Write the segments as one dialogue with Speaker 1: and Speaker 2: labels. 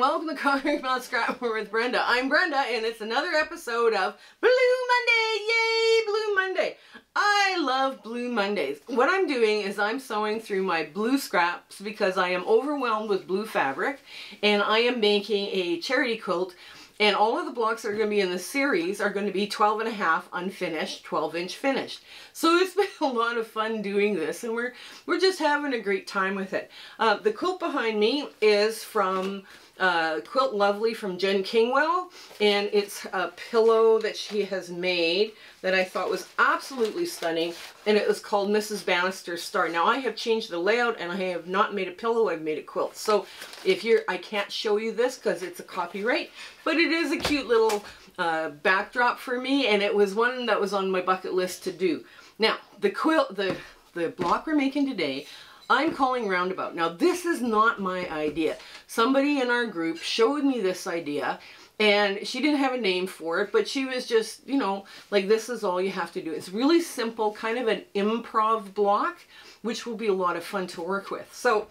Speaker 1: and welcome to Conquering Mount Scrapmore with Brenda. I'm Brenda, and it's another episode of Blue Monday! Yay, Blue Monday! I love Blue Mondays. What I'm doing is I'm sewing through my blue scraps because I am overwhelmed with blue fabric, and I am making a charity quilt. And all of the blocks that are going to be in the series are going to be 12.5 unfinished, 12-inch finished. So it's been a lot of fun doing this, and we're just having a great time with it. The quilt behind me is from Quilt Lovely from Jen Kingwell, and it's a pillow that she has made that I thought was absolutely stunning, and it was called Mrs. Bannister's Star. Now I have changed the layout and I have not made a pillow, I've made a quilt. So if I can't show you this because it's a copyright, but it is a cute little backdrop for me, and it was one that was on my bucket list to do. Now the quilt, the block we're making today, I'm calling Roundabout. Now this is not my idea. Somebody in our group showed me this idea, and she didn't have a name for it, but she was just, you know, like, this is all you have to do. It's really simple, kind of an improv block, which will be a lot of fun to work with. So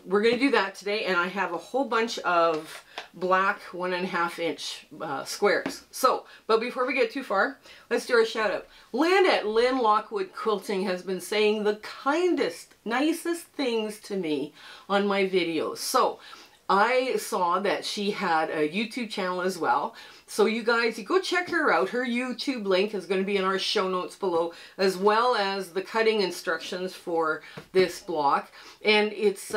Speaker 1: we're going to do that today, and I have a whole bunch of black 1.5 inch squares. So, but before we get too far, let's do our shout out. Lynn at Lynn Lockard Quilting has been saying the kindest, nicest things to me on my videos. So I saw that she had a YouTube channel as well. So you guys, you go check her out. Her YouTube link is going to be in our show notes below, as well as the cutting instructions for this block. And it's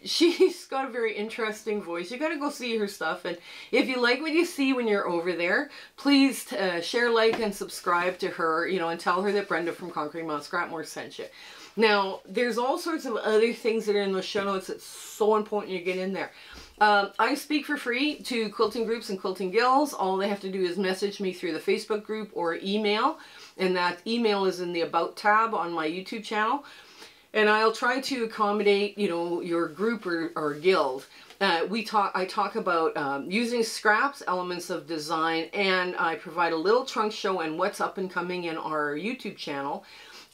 Speaker 1: she's got a very interesting voice. You got to go see her stuff. And if you like what you see when you're over there, please share, like, and subscribe to her, you know, and tell her that Brenda from Conquering Mount Scrapmore sent you. Now, there's all sorts of other things that are in those show notes. It's so important you get in there. I speak for free to quilting groups and quilting guilds. All they have to do is message me through the Facebook group or email, and that email is in the About tab on my YouTube channel. And I'll try to accommodate, you know, your group or guild. I talk about using scraps, elements of design, and I provide a little trunk show and what's up and coming in our YouTube channel.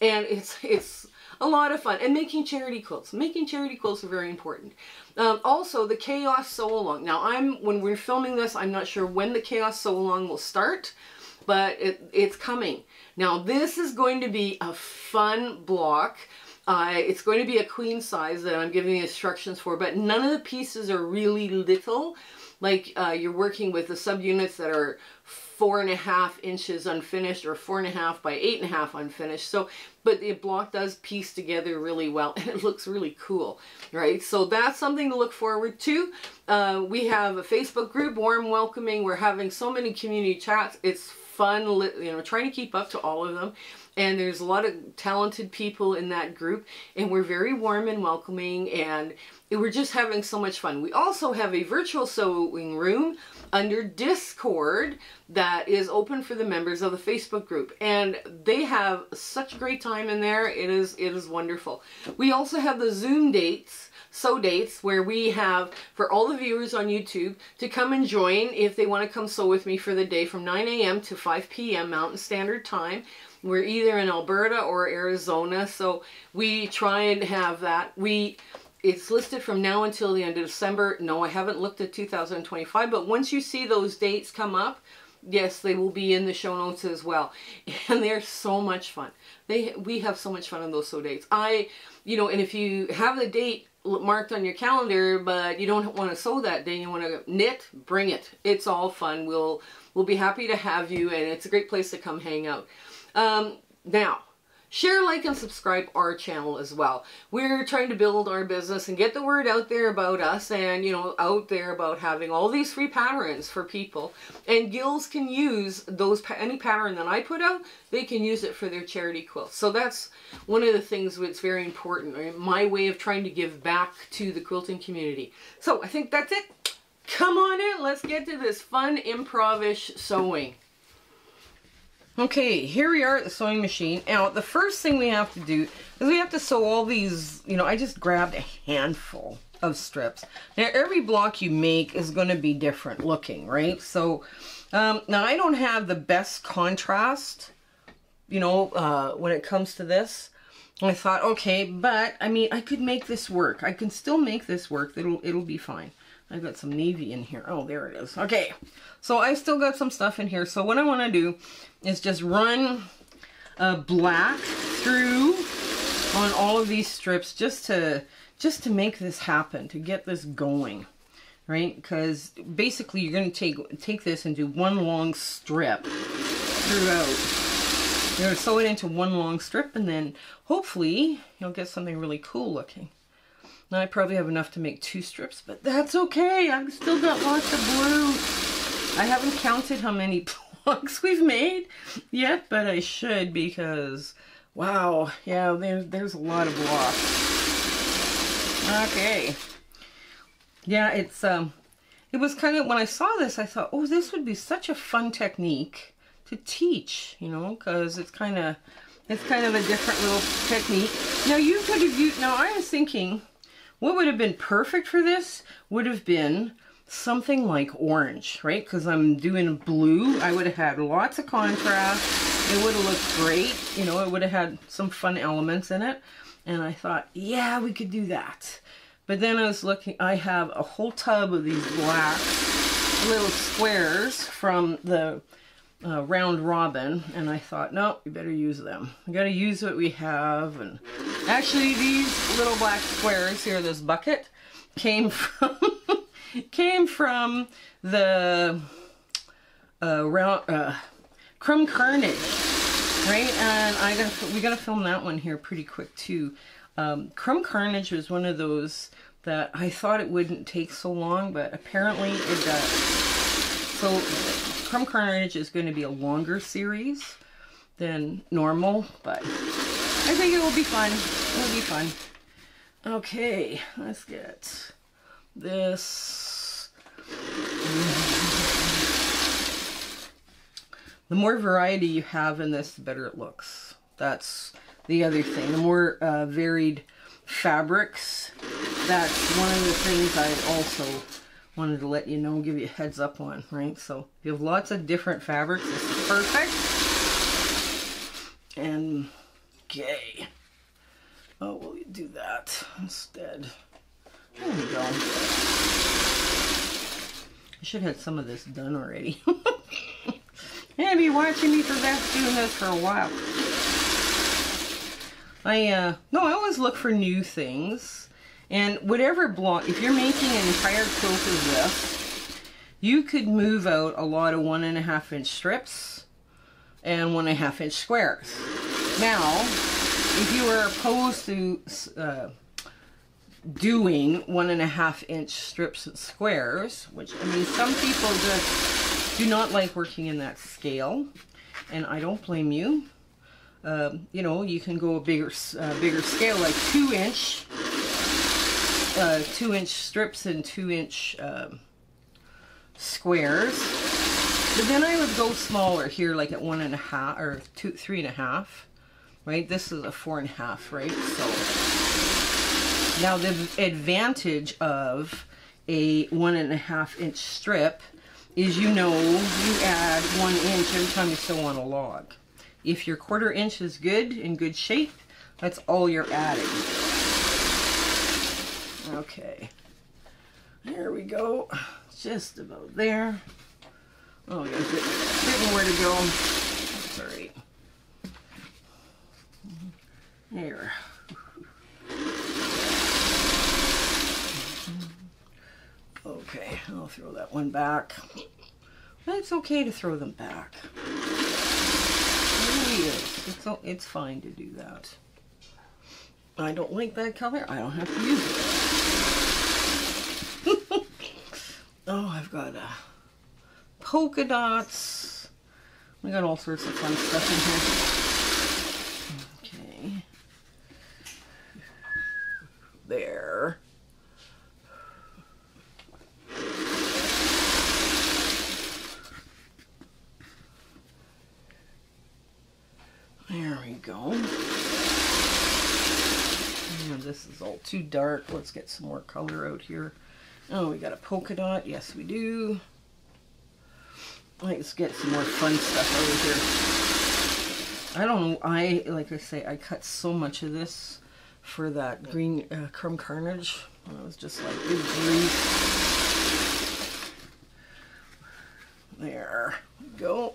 Speaker 1: And it's a lot of fun. And making charity quilts. Making charity quilts are very important. Also, the Chaos Sew Along. Now, when we're filming this, I'm not sure when the Chaos Sew Along will start, but it's coming. Now, this is going to be a fun block. It's going to be a queen size that I'm giving instructions for, but none of the pieces are really little. Like you're working with the subunits that are 4.5 inches unfinished, or 4.5 by 8.5 unfinished. So, but the block does piece together really well, and it looks really cool, right? So that's something to look forward to. We have a Facebook group, warm, welcoming. We're having so many community chats. It's fun, you know, trying to keep up to all of them. And there's a lot of talented people in that group, and we're very warm and welcoming, and we're just having so much fun. We also have a virtual sewing room under Discord that is open for the members of the Facebook group, and they have such a great time in there. It is wonderful. We also have the Zoom dates, sew dates, where we have for all the viewers on YouTube to come and join if they want to come sew with me for the day from 9 a.m. to 5 p.m. Mountain Standard Time. We're either in Alberta or Arizona, so we try and have that. It's listed from now until the end of December. No, I haven't looked at 2025, but once you see those dates come up, yes, they will be in the show notes as well. And they're so much fun. We have so much fun on those sew dates. You know, and if you have the date marked on your calendar, but you don't want to sew that day, you want to knit, bring it. It's all fun. We'll be happy to have you, and it's a great place to come hang out. Now, share, like, and subscribe our channel as well. We're trying to build our business and get the word out there about us, and, you know, out there about having all these free patterns for people. And guilds can use those, any pattern that I put out, they can use it for their charity quilts. So that's one of the things that's very important, right? My way of trying to give back to the quilting community. So I think that's it. Come on in, let's get to this fun improv-ish sewing. Okay, here we are at the sewing machine. Now, the first thing we have to do is we have to sew all these, you know, I just grabbed a handful of strips. Now, every block you make is going to be different looking, right? So, now I don't have the best contrast, you know, when it comes to this. I thought, okay, but, I mean, I could make this work. I can still make this work. It'll be fine. I've got some navy in here. Oh, there it is. Okay, so I still got some stuff in here. So what I want to do is just run black through on all of these strips just to make this happen, to get this going, right? Because basically you're going to take this and do one long strip throughout. You're going to sew it into one long strip, and then hopefully you'll get something really cool looking. Now I probably have enough to make 2 strips, but that's okay. I've still got lots of blue. I haven't counted how many blocks we've made yet, but I should, because wow, yeah, there's a lot of blocks. Okay. Yeah, it was kind of, when I saw this, I thought, oh, this would be such a fun technique to teach, you know, because it's kind of a different little technique. Now you could have used, now I was thinking, what would have been perfect for this would have been something like orange, right? Because I'm doing blue. I would have had lots of contrast. It would have looked great. You know, it would have had some fun elements in it. And I thought, yeah, we could do that. But then I was looking, I have a whole tub of these black little squares from the round robin, and I thought, no, we better use them. We got to use what we have. And actually, these little black squares here, this bucket, came from the Crumb Carnage, right? And we gotta film that one here pretty quick too. Crumb Carnage was one of those that I thought it wouldn't take so long, but apparently it does. So Crumb Carnage is going to be a longer series than normal, but I think it will be fun. It will be fun. Okay, let's get this. The more variety you have in this, the better it looks. That's the other thing. The more varied fabrics, that's one of the things I also wanted to let you know, give you a heads up on, right? So if you have lots of different fabrics, this is perfect. And okay. Oh, we'll do that instead. There we go. I should have had some of this done already. You've been watching me for that, doing this for a while. I always look for new things. And whatever block, if you're making an entire quilt of this, you could move out a lot of 1.5 inch strips and 1.5 inch squares. Now, if you were opposed to doing 1.5 inch strips and squares, which, I mean, some people just do not like working in that scale, and I don't blame you. You know, you can go a bigger scale, like 2 inch strips and 2 inch squares. But then I would go smaller here, like at 1.5 or 3.5. Right? This is a 4.5, right? So now the advantage of a 1.5 inch strip is, you know, you add 1 inch every time you sew on a log. If your 1/4 inch is good, in good shape, that's all you're adding. Okay, there we go, just about there. Oh, there's a bit more to go. That's all right. There. Okay, I'll throw that one back. But it's okay to throw them back. It really is. It's fine to do that. I don't like that color. I don't have to use it. Oh, I've got polka dots. We got all sorts of fun stuff in here. Okay. There. There we go. And this is all too dark. Let's get some more color out here. Oh, we got a polka dot. Yes, we do. Let's get some more fun stuff over here. I don't know. Like I say, I cut so much of this for that green Crumb Carnage. I was just like, good grief. There we go.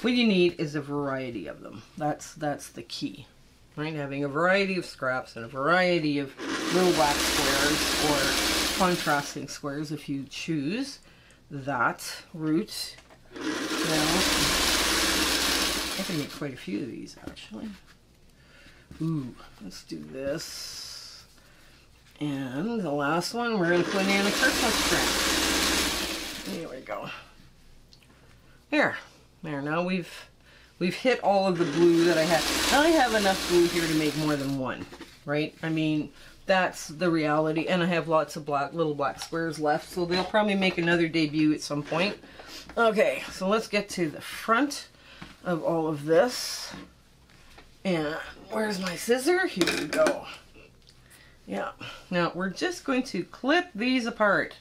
Speaker 1: What you need is a variety of them. That's the key, right? Having a variety of scraps and a variety of little black squares or contrasting squares if you choose that route. Now, I can make quite a few of these actually. Ooh, let's do this. And the last one, we're going to put in a Christmas strand. There we go. There, now we've hit all of the blue that I had. I have enough blue here to make more than one, right? I mean, that's the reality. And I have lots of little black squares left, so they'll probably make another debut at some point. Okay, so let's get to the front of all of this. And where's my scissor? Here we go. Yeah, now we're just going to clip these apart.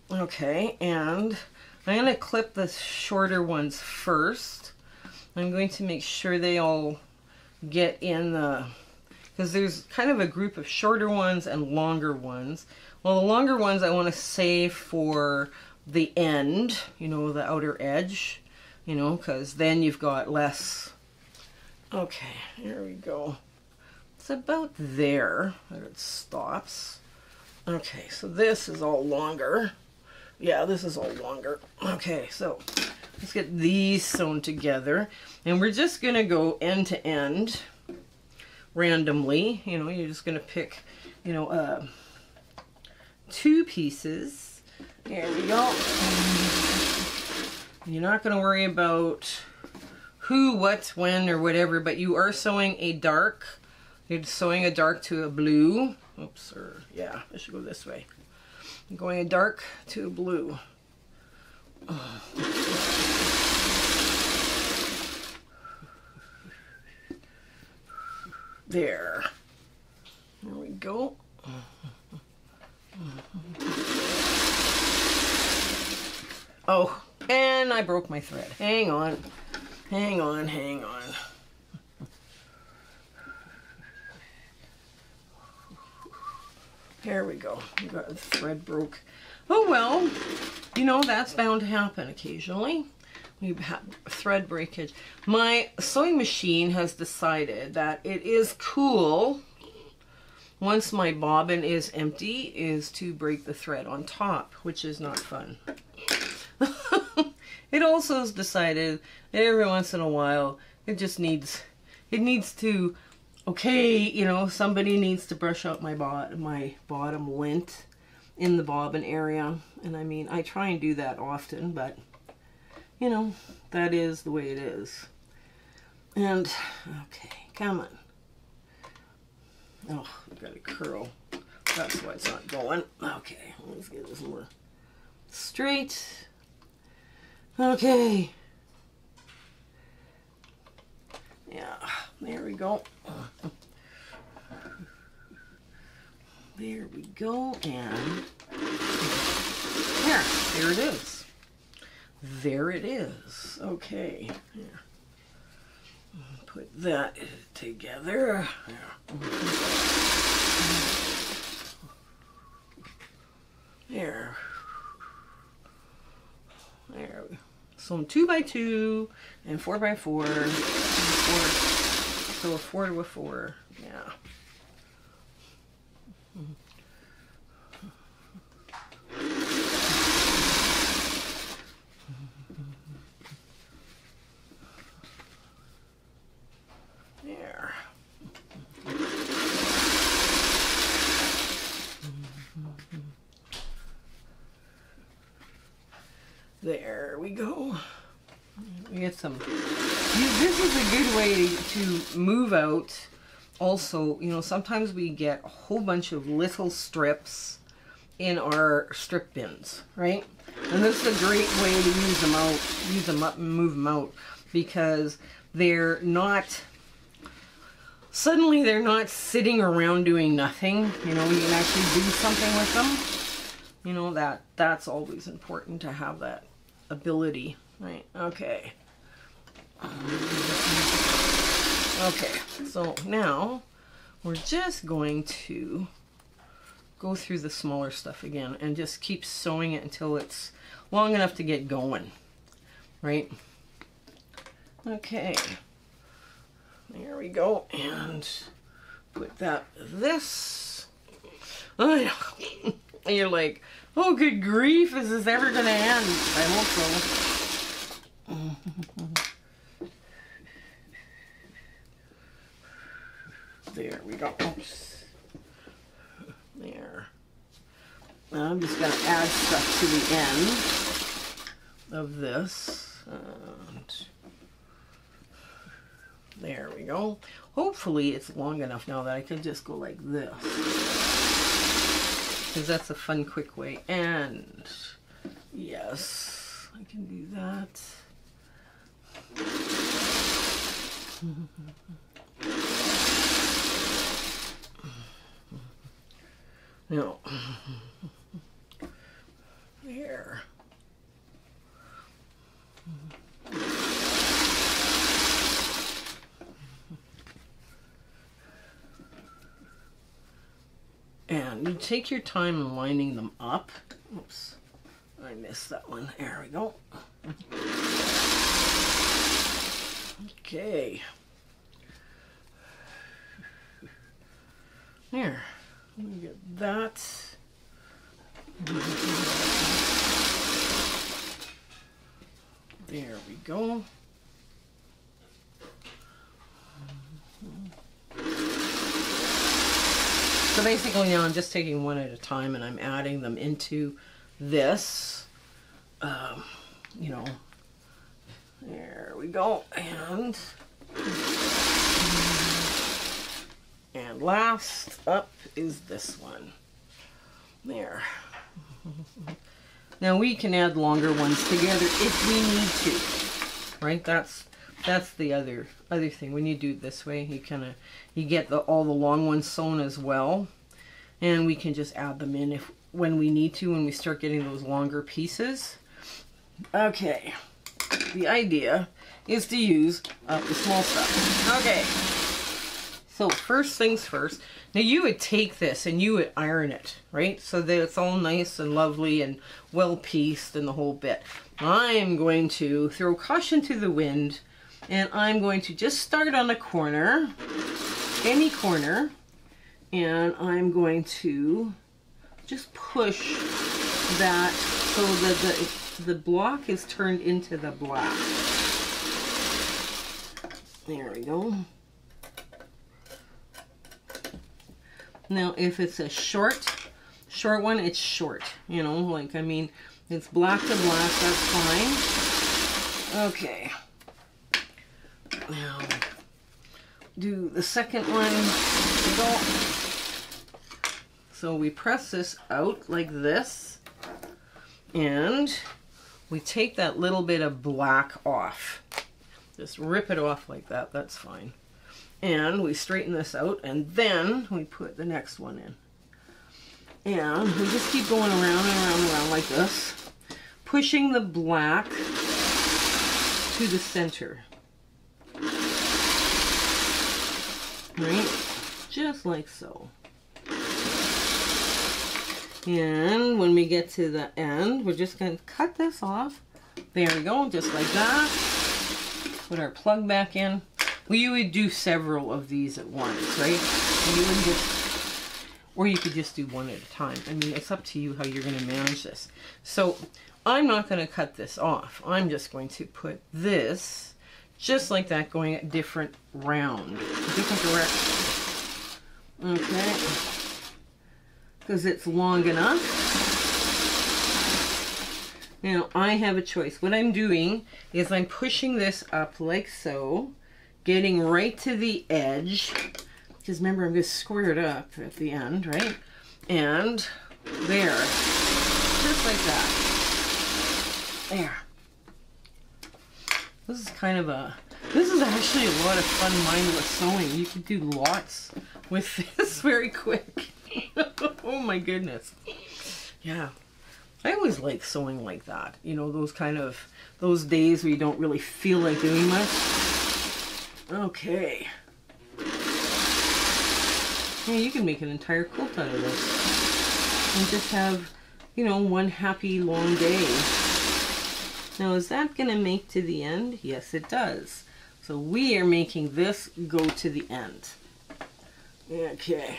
Speaker 1: Okay, and I'm going to clip the shorter ones first. I'm going to make sure they all get in the, because there's kind of a group of shorter ones and longer ones. Well, the longer ones I want to save for the end, you know, the outer edge, you know, because then you've got less. Okay, here we go. It's about there that it stops. Okay, so this is all longer. Yeah, this is all longer. Okay, so let's get these sewn together. And we're just going to go end to end randomly. You know, you're just going to pick, you know, 2 pieces. There we go. You're not going to worry about who, what, when, or whatever, but you are sewing a dark. You're sewing a dark to a blue. Oops, or yeah, I should go this way. I'm going a dark to a blue. There. There we go. Oh, and I broke my thread. Hang on. Hang on, hang on. There we go. We got the thread broke. Oh well, you know, that's bound to happen occasionally. We have thread breakage. My sewing machine has decided that it is cool, once my bobbin is empty, is to break the thread on top, which is not fun. It also has decided that every once in a while, it needs to, okay, you know, somebody needs to brush out my bottom lint in the bobbin area. And I mean, I try and do that often, but you know, that is the way it is. And okay, come on. Oh, I've got a curl. That's why it's not going. Okay, let's get this more straight. Okay. Yeah, there we go. There we go, and there it is. There it is. Okay. Here. Put that together. There. There. So 2 by 2 and 4 by 4. So a 4 to a 4. Yeah. There. There we go. We get some. This is a good way to move out. Also, you know, sometimes we get a whole bunch of little strips in our strip bins, right? And this is a great way to use them up and move them out, because they're not, suddenly they're not sitting around doing nothing. You know, you can actually do something with them. You know, that's always important to have that ability, right? Okay. Okay, so now we're just going to go through the smaller stuff again and just keep sewing it until it's long enough to get going, right? Okay, there we go, and put that this. Oh, you're like, oh good grief, is this ever gonna end? I hope so. There we go. Oops. There. Now I'm just going to add stuff to the end of this. And there we go. Hopefully it's long enough now that I can just go like this. Because that's a fun, quick way. And yes, I can do that. No. There. And you take your time in lining them up. Oops, I missed that one. There we go. Okay. There. Let me get that. There we go. So basically now I'm just taking one at a time and I'm adding them into this. You know, there we go. And last up is this one. There. Now we can add longer ones together if we need to, right? That's the other thing. When you do it this way, you get all the long ones sewn as well, and we can just add them in when we need to, when we start getting those longer pieces. Okay, the idea is to use up the small stuff. Okay, so first things first. Now you would take this and you would iron it, right? So that it's all nice and lovely and well pieced and the whole bit. I'm going to throw caution to the wind, and I'm going to just start on a corner, any corner, and I'm going to just push that so that the block is turned into the black. There we go. Now, if it's a short one, it's short. You know, like, I mean, it's black to black, that's fine. Okay. Now, do the second one. Go. So we press this out like this, and we take that little bit of black off. Just rip it off like that, that's fine. And we straighten this out, and then we put the next one in. And we just keep going around and around and around like this, pushing the black to the center. Right? Just like so. And when we get to the end, we're just going to cut this off. There we go, just like that. Put our plug back in. Well, you would do several of these at once, right? You would just, or you could just do one at a time. I mean, it's up to you how you're going to manage this. So I'm not going to cut this off. I'm just going to put this just like that, going at different directions. Okay. Because it's long enough. Now I have a choice. What I'm doing is I'm pushing this up like so, getting right to the edge, because remember I'm going to square it up at the end, right? And there, just like that. There. This is actually a lot of fun mindless sewing. You can do lots with this very quick. Oh my goodness. Yeah. I always like sewing like that. You know, those days where you don't really feel like doing much. Okay. Yeah, you can make an entire quilt out of this. and just have, you know, one happy long day. Now, is that going to make to the end? Yes, it does. So we are making this go to the end. Okay.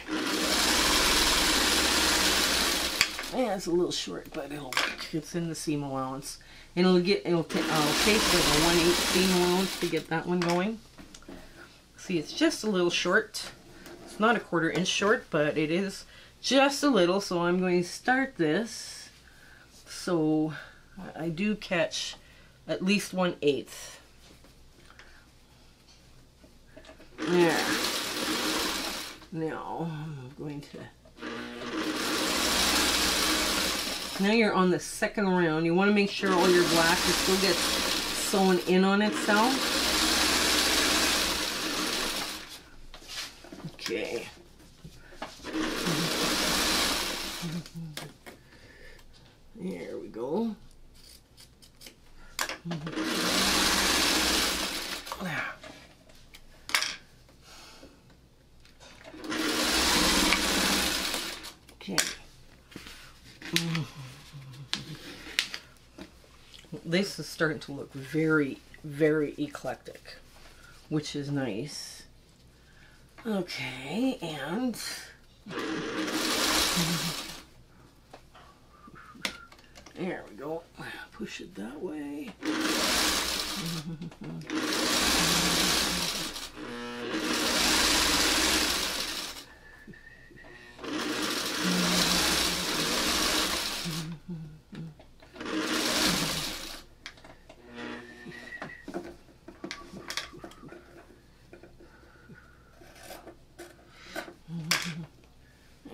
Speaker 1: Yeah, it's a little short, but it'll work. It's in the seam allowance. And I'll take like a 1/8 seam allowance to get that one going. See, it's just a little short. It's not a 1/4 inch short, but it is just a little. So I'm going to start this. So I do catch at least 1/8. There. Now I'm going to. Now you're on the second round. You want to make sure all your black still gets sewn in on itself. Okay. There we go. Okay. This is starting to look very, very eclectic, which is nice. Okay, and there we go. Push it that way.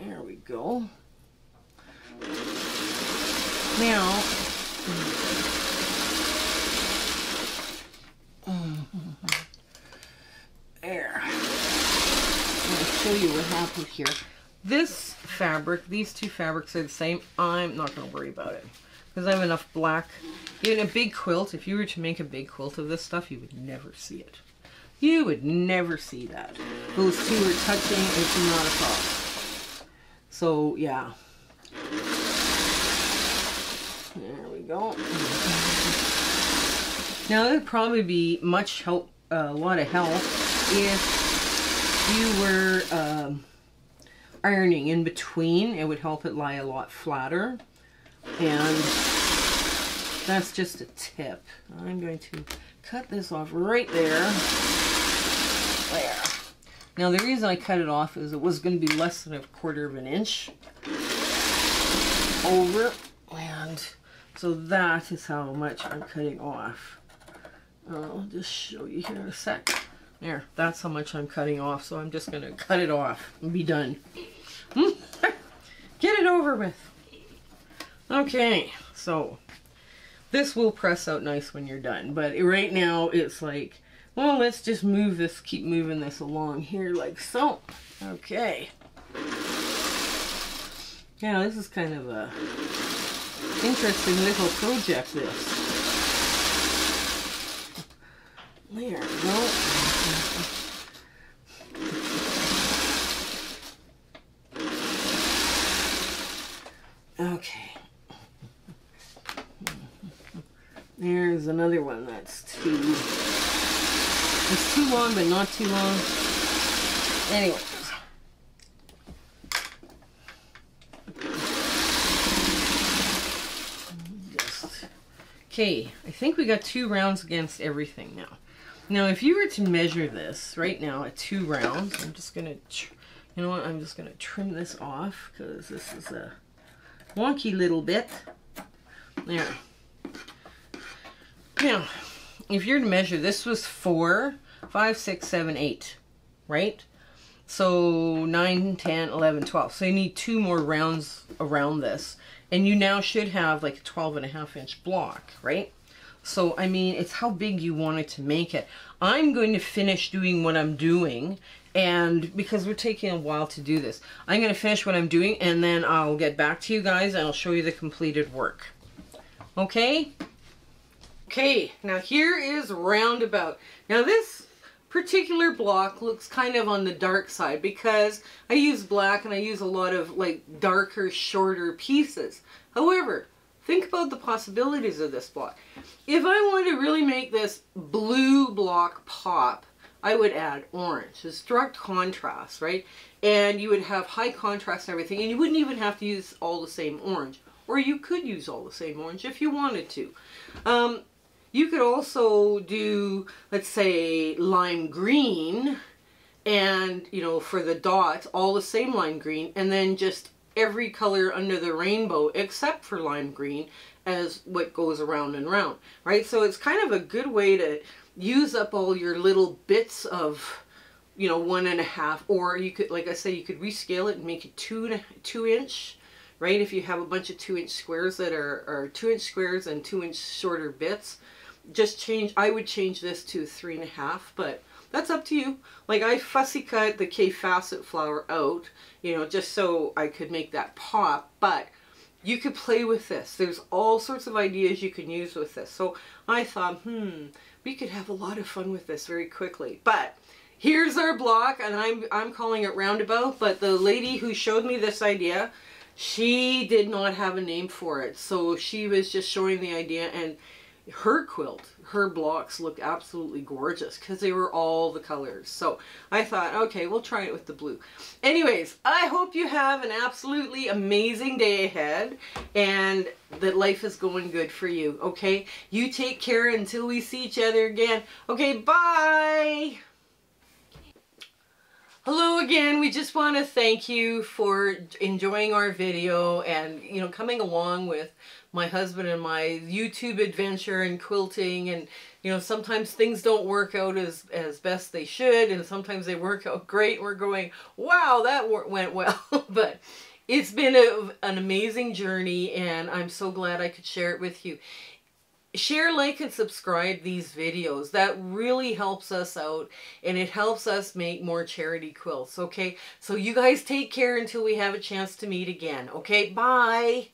Speaker 1: There we go. Now, there. I'm going to show you what happened here. This fabric, these two fabrics are the same. I'm not going to worry about it because I have enough black. In a big quilt, if you were to make a big quilt of this stuff, you would never see it. You would never see that. Those two are touching, it's not a problem. So, yeah. There we go. Now, it would probably be much help, a lot of help if you were ironing in between. It would help it lie a lot flatter. And that's just a tip. I'm going to cut this off right there. There. Now the reason I cut it off is it was going to be less than a 1/4 inch over, and so that is how much I'm cutting off. I'll just show you here in a sec. There, that's how much I'm cutting off, so I'm just going to cut it off and be done. Get it over with. Okay, so this will press out nice when you're done, but right now it's like, well, let's just move this, keep moving this along here like so. Okay. Yeah, this is kind of a interesting little project, this. There we go. Okay. There's another one that's too... It's too long, but not too long. Anyways. Okay, I think we got 2 rounds against everything now. Now, if you were to measure this right now at 2 rounds, I'm just gonna, you know what? I'm just gonna trim this off because this is a wonky little bit. There. Now, if you're to measure, this was 4, 5, 6, 7, 8, right? So 9, 10, 11, 12. So you need 2 more rounds around this. And you now should have like a 12.5 inch block, right? So, I mean, it's how big you wanted to make it. I'm going to finish doing what I'm doing. And because we're taking a while to do this, I'm going to finish what I'm doing. And then I'll get back to you guys and I'll show you the completed work. Okay? Okay, now here is roundabout. Now this particular block looks kind of on the dark side because I use black and I use a lot of like darker, shorter pieces. However, think about the possibilities of this block. If I wanted to really make this blue block pop, I would add orange. It's direct contrast, right? And you would have high contrast and everything, and you wouldn't even have to use all the same orange. Or you could use all the same orange if you wanted to. You could also do, let's say, lime green, and, you know, for the dots, all the same lime green, and then just every color under the rainbow except for lime green as what goes around and round, right? So it's kind of a good way to use up all your little bits of, you know, 1.5, or you could, like I say, you could rescale it and make it 2 inch, right? If you have a bunch of 2-inch squares that are 2-inch squares and 2-inch shorter bits, just change, I would change this to 3.5, but that's up to you. Like, I fussy cut the K facet flower out, you know, just so I could make that pop, but you could play with this. There's all sorts of ideas you can use with this. So I thought, we could have a lot of fun with this very quickly. But here's our block, and I'm calling it roundabout, but the lady who showed me this idea, she did not have a name for it. So she was just showing the idea, and her quilt, her blocks look absolutely gorgeous because they were all the colors. So I thought, okay, we'll try it with the blue. Anyways, I hope you have an absolutely amazing day ahead and that life is going good for you, okay? You take care until we see each other again. Okay, bye! Hello again. We just want to thank you for enjoying our video and, you know, coming along with my husband and my YouTube adventure and quilting. And, you know, sometimes things don't work out as best they should, and sometimes they work out great. We're going, wow, that went well. But it's been an amazing journey, and I'm so glad I could share it with you. Share, like, and subscribe these videos. That really helps us out, and it helps us make more charity quilts, okay? So you guys take care until we have a chance to meet again, okay? Bye!